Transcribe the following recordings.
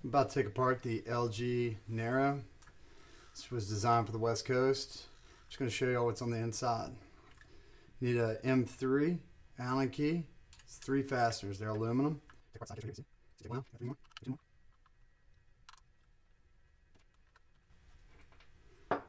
I'm about to take apart the LG Narrow. This was designed for the West Coast. I'm just going to show you all what's on the inside. You need a M3 Allen key. It's 3 fasteners. They're aluminum.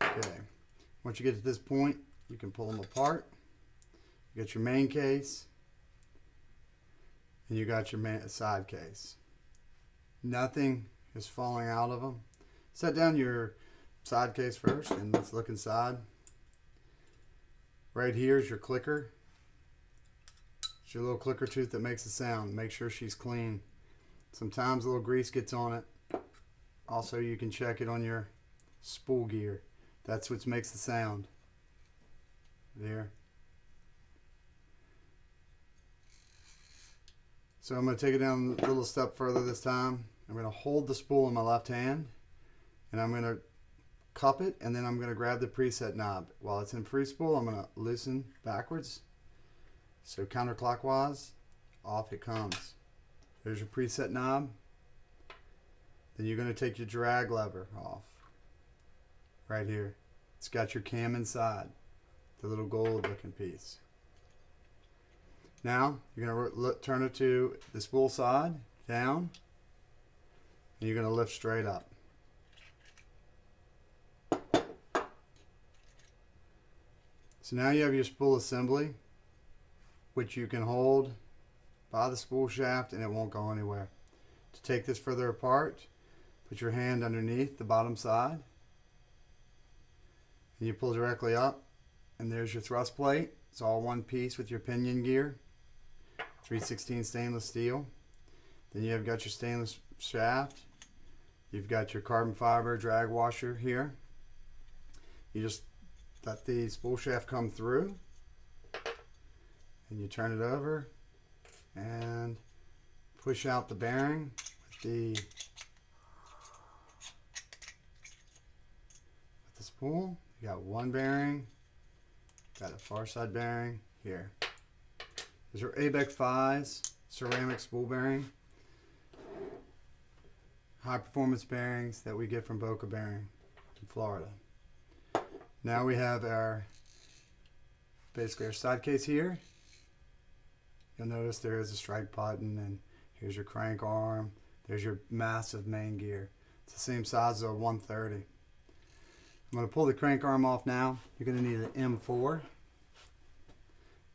Okay. Once you get to this point, you can pull them apart. You got your main case, and you got your side case. Nothing is falling out of them. Set down your side case first and let's look inside. Right here is your clicker. It's your little clicker tooth that makes the sound. Make sure she's clean. Sometimes a little grease gets on it. Also, you can check it on your spool gear. That's what makes the sound. There. So I'm going to take it down a little step further this time. I'm going to hold the spool in my left hand and I'm going to cup it, and then I'm going to grab the preset knob. While it's in free spool, I'm going to loosen backwards. So counterclockwise, off it comes. There's your preset knob. Then you're going to take your drag lever off. Right here. It's got your cam inside. The little gold looking piece. Now, you're going to turn it to the spool side, down, and you're going to lift straight up. So now you have your spool assembly, which you can hold by the spool shaft and it won't go anywhere. To take this further apart, put your hand underneath the bottom side, and you pull directly up, and there's your thrust plate. It's all one piece with your pinion gear. 316 stainless steel. Then you have got your stainless shaft. You've got your carbon fiber drag washer here. You just let the spool shaft come through and you turn it over and push out the bearing with the spool. You got one bearing, got a far side bearing here. These are ABEC 5s, ceramic spool bearing. High performance bearings that we get from Boca Bearing in Florida. Now we have basically our side case here. You'll notice there is a strike button, and here's your crank arm. There's your massive main gear. It's the same size as a 130. I'm going to pull the crank arm off now. You're going to need an M4.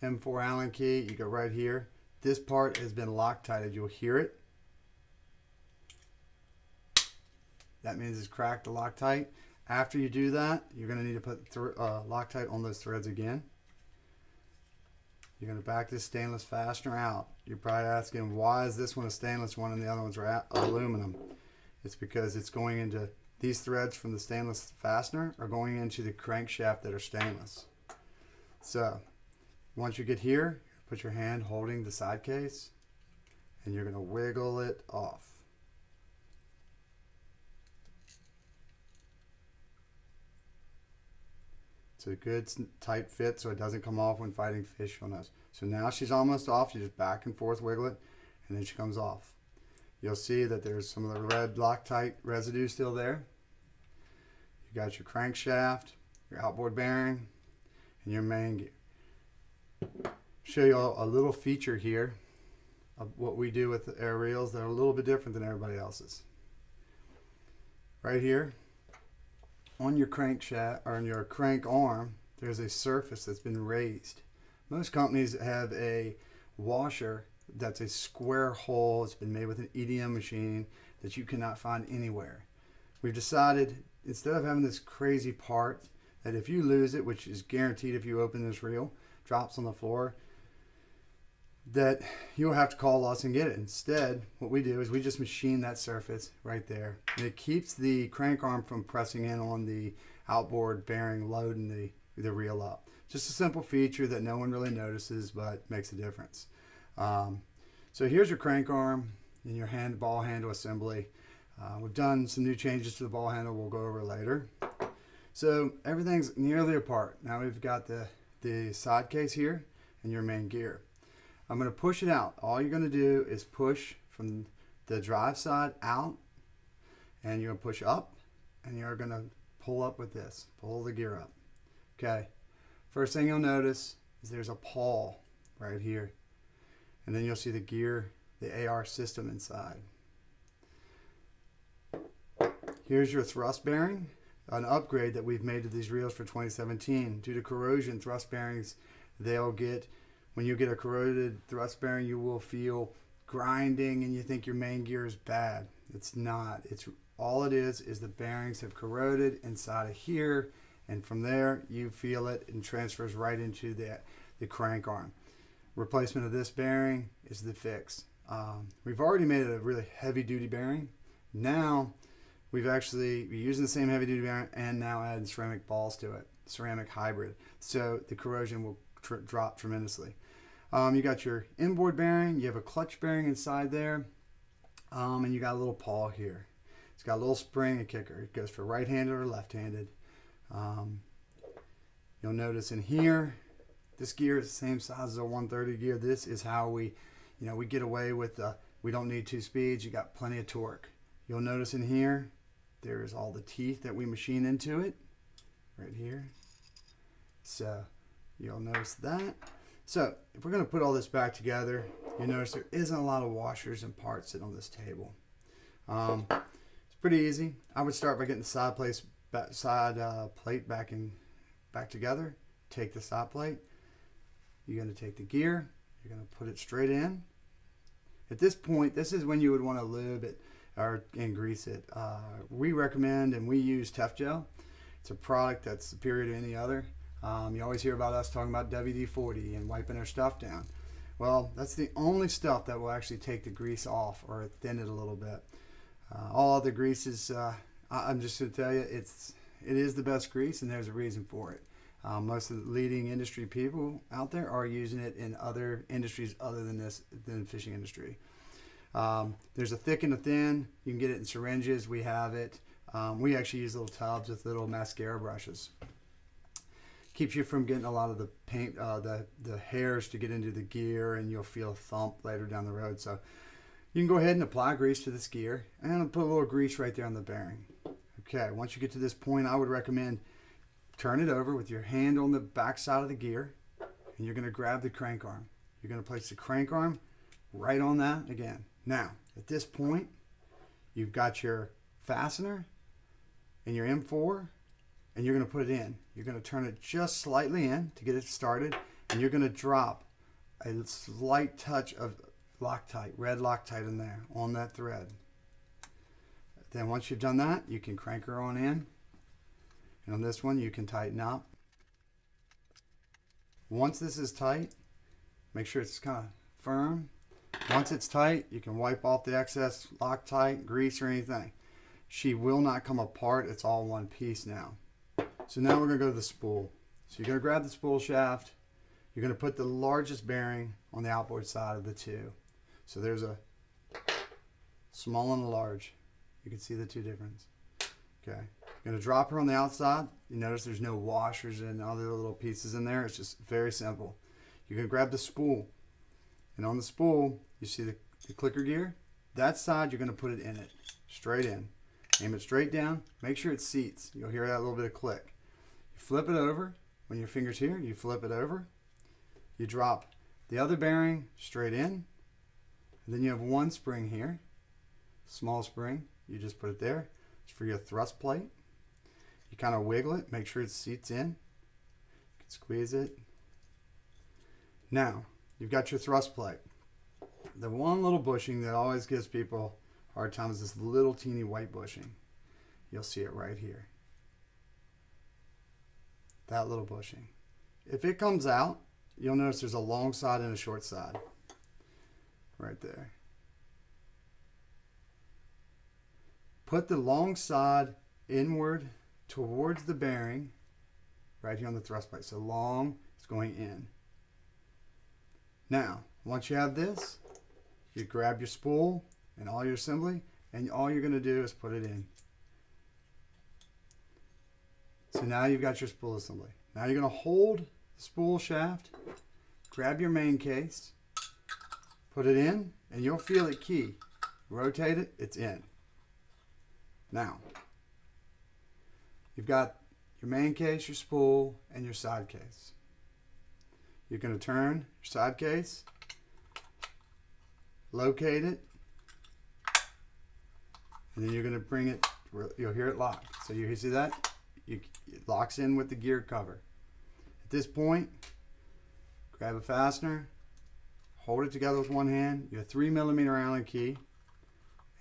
M4 Allen key. You go right here. This part has been Loctited. You'll hear it. That means it's cracked the Loctite. After you do that, you're going to need to put Loctite on those threads again. You're going to back this stainless fastener out. You're probably asking, why is this one a stainless one and the other ones are aluminum? It's because it's going into, these threads from the stainless fastener are going into the crankshaft that are stainless. So, once you get here, put your hand holding the side case and you're going to wiggle it off. It's a good tight fit so it doesn't come off when fighting fish on us. So now she's almost off. You just back and forth wiggle it and then she comes off. You'll see that there's some of the red Loctite residue still there. You got your crankshaft, your outboard bearing, and your main gear. Show you a little feature here of what we do with the air reels that are a little bit different than everybody else's. Right here on your crankshaft or on your crank arm, there's a surface that's been raised. Most companies have a washer that's a square hole. It's been made with an EDM machine that you cannot find anywhere. We've decided, instead of having this crazy part that if you lose it, which is guaranteed if you open this reel, drops on the floor, that you'll have to call us and get it. Instead, what we do is we just machine that surface right there. And it keeps the crank arm from pressing in on the outboard bearing, loading the reel up. Just a simple feature that no one really notices, but makes a difference. So here's your crank arm and your ball handle assembly. We've done some new changes to the ball handle we'll go over later. So everything's nearly apart. Now we've got the side case here and your main gear. I'm going to push it out. All you're going to do is push from the drive side out and you're going to push up, and you're going to pull up with this. Pull the gear up. Okay. First thing you'll notice is there's a pawl right here. And then you'll see the gear, the AR system inside. Here's your thrust bearing, an upgrade that we've made to these reels for 2017. Due to corrosion, thrust bearings, when you get a corroded thrust bearing, you will feel grinding and you think your main gear is bad. It's not. All it is the bearings have corroded inside of here, and from there you feel it and transfers right into the crank arm. Replacement of this bearing is the fix. We've already made it a really heavy duty bearing. Now we're using the same heavy duty bearing and now adding ceramic balls to it, ceramic hybrid. So the corrosion will drop tremendously. You got your inboard bearing, you have a clutch bearing inside there, and you got a little pawl here. It's got a little spring and kicker. It goes for right-handed or left-handed. You'll notice in here, this gear is the same size as a 130 gear. This is how we get away with we don't need 2 speeds. You got plenty of torque. You'll notice in here, there's all the teeth that we machine into it, right here. So you'll notice that. So if we're going to put all this back together, you notice there isn't a lot of washers and parts sitting on this table. It's pretty easy. I would start by getting the side plate back together. Take the side plate. You're going to take the gear. You're going to put it straight in. At this point, this is when you would want to lube it and grease it. We recommend and we use Tef Gel. It's a product that's superior to any other. You always hear about us talking about WD-40 and wiping our stuff down. Well, that's the only stuff that will actually take the grease off or thin it a little bit. All other greases, I'm just going to tell you, it is the best grease, and there's a reason for it. Most of the leading industry people out there are using it in other industries other than the fishing industry. There's a thick and a thin. You can get it in syringes. We have it. We actually use little tubs with little mascara brushes. Keeps you from getting a lot of the paint, the hairs to get into the gear, and you'll feel a thump later down the road. So you can go ahead and apply grease to this gear and put a little grease right there on the bearing. Okay, once you get to this point, I would recommend turn it over with your hand on the back side of the gear, and you're going to grab the crank arm. You're going to place the crank arm right on that again. Now, at this point, you've got your fastener and your M4, and you're going to put it in. You're going to turn it just slightly in to get it started, and you're going to drop a slight touch of Loctite, red Loctite in there on that thread. Then once you've done that, you can crank her on in. And on this one, you can tighten up. Once this is tight, make sure it's kind of firm. Once it's tight, you can wipe off the excess Loctite, grease, or anything. She will not come apart. It's all one piece now. So now we're going to go to the spool. So you're going to grab the spool shaft. You're going to put the largest bearing on the outboard side of the two. So there's a small and a large. You can see the two difference. Okay. You're going to drop her on the outside. You notice there's no washers and other little pieces in there. It's just very simple. You're going to grab the spool. And on the spool, you see the clicker gear. That side, you're going to put it in it. Straight in. Aim it straight down. Make sure it seats. You'll hear that little bit of click. You flip it over. When your finger's here, you flip it over. You drop the other bearing straight in. And then you have one spring here. Small spring. You just put it there. It's for your thrust plate. You kind of wiggle it. Make sure it seats in. You can squeeze it. Now, you've got your thrust plate. The one little bushing that always gives people a hard time is this little teeny white bushing. You'll see it right here. That little bushing. If it comes out, you'll notice there's a long side and a short side. Right there. Put the long side inward towards the bearing right here on the thrust plate. So long is going in. Now, once you have this, you grab your spool and all your assembly, and all you're going to do is put it in. So now you've got your spool assembly. Now you're going to hold the spool shaft, grab your main case, put it in, and you'll feel it key. Rotate it, it's in. Now, you've got your main case, your spool, and your side case. You're going to turn your side case, locate it, and then you're going to bring it, you'll hear it lock. So you see that? It locks in with the gear cover. At this point, grab a fastener, hold it together with one hand, your 3mm Allen key,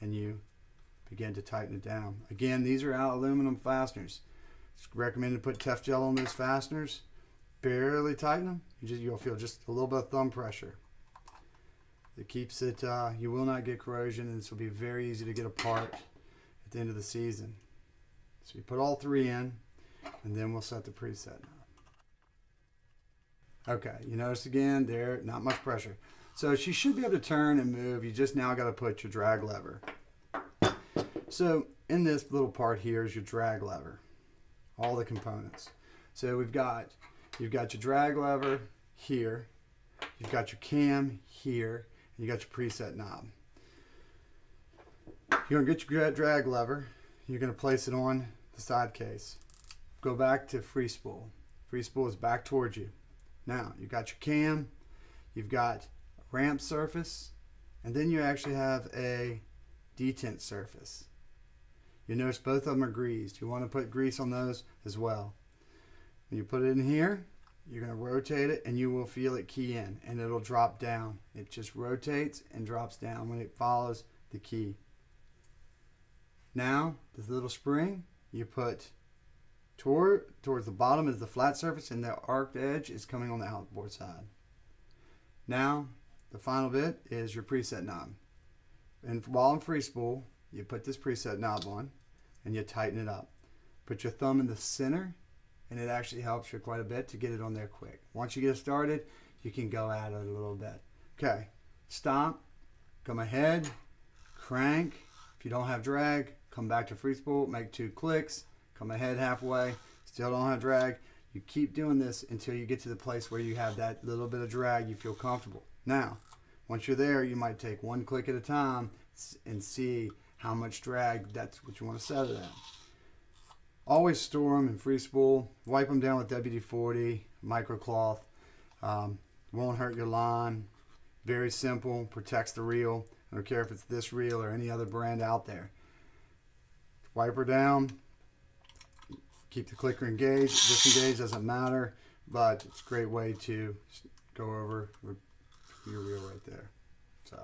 and you begin to tighten it down. Again, these are aluminum fasteners. It's recommended to put Tough Gel on those fasteners. Barely tighten them. You'll feel just a little bit of thumb pressure. It keeps it, you will not get corrosion, and this will be very easy to get apart at the end of the season. So you put all 3 in, and then we'll set the preset knob. Okay, you notice again there, not much pressure. So she should be able to turn and move. You just now got to put your drag lever. So in this little part here is your drag lever. All the components. So you've got your drag lever here, you've got your cam here, and you got your preset knob. You're gonna get your drag lever, you're gonna place it on the side case. Go back to free spool. Free spool is back towards you. Now you've got your cam, you've got a ramp surface, and then you actually have a detent surface. You notice both of them are greased. You want to put grease on those as well. When you put it in here, you're going to rotate it and you will feel it key in and it'll drop down. It just rotates and drops down when it follows the key. Now, this little spring, you put towards the bottom is the flat surface and the arced edge is coming on the outboard side. Now, the final bit is your preset knob. And while in free spool, you put this preset knob on and you tighten it up. Put your thumb in the center and it actually helps you quite a bit to get it on there quick. Once you get started, you can go at it a little bit. Okay, stop, come ahead, crank. If you don't have drag, come back to free spool, make 2 clicks, come ahead halfway, still don't have drag. You keep doing this until you get to the place where you have that little bit of drag, you feel comfortable. Now, once you're there, you might take 1 click at a time and see how much drag, that's what you want to set it at. Always store them in free spool. Wipe them down with WD-40, microcloth. Won't hurt your line. Very simple, protects the reel. I don't care if it's this reel or any other brand out there. Wipe her down. Keep the clicker engaged. Disengaged doesn't matter, but it's a great way to go over your reel right there. So.